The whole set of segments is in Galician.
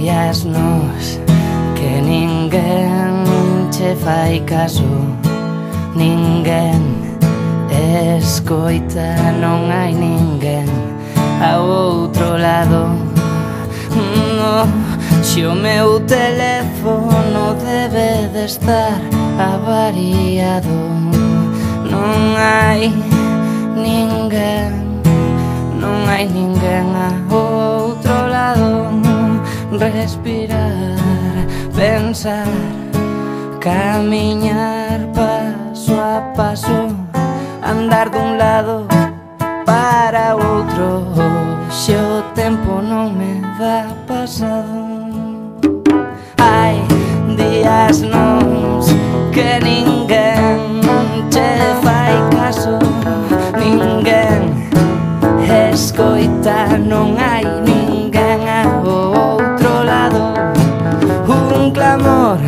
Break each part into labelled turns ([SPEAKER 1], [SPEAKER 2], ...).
[SPEAKER 1] días nos que ninguén che fai caso, ninguén escoita, non hai ninguén ao outro lado. No, se o meu teléfono debe de estar avariado, non hai ninguén, non hai ninguén ao outro lado. Respirar, pensar, camiñar paso a paso, andar dun lado para outro. Se o tempo non me dá pasado. Hai días nos que ninguén che fai caso, ninguén escoita, non hai ninguén ao outro lado. Un clamor,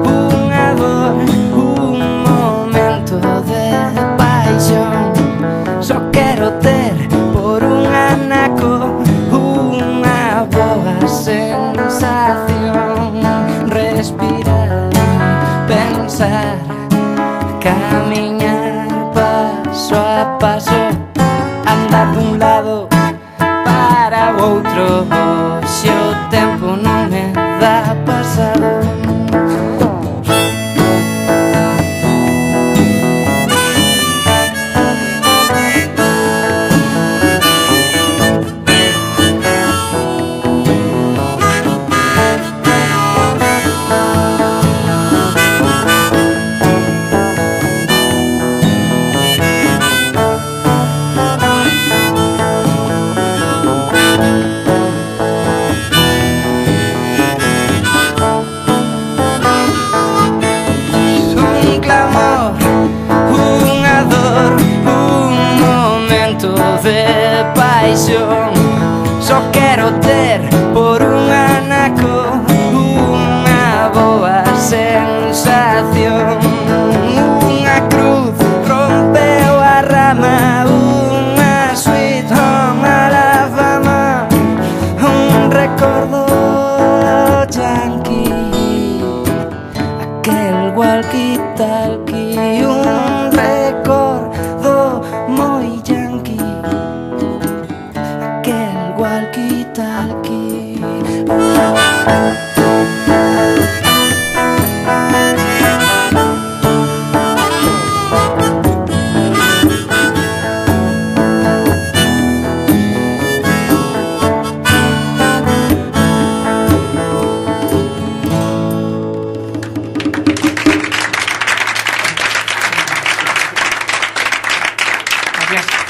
[SPEAKER 1] unha dor, un momento de paixón. Só quero ter por un anaco unha boa sensación. Respirar, pensar, camiñar paso a paso, andar dun lado para o outro. Se o tempo non me dá pasado. De paixón, só quero ter por un anaco unha boa sensación. Unha cruz rompeu a rama, unha sweet home Alabama, un recordo yankee, aquel walkie-talkie, un recordo moi yankee, aquel walkie-talkie.
[SPEAKER 2] Gracias.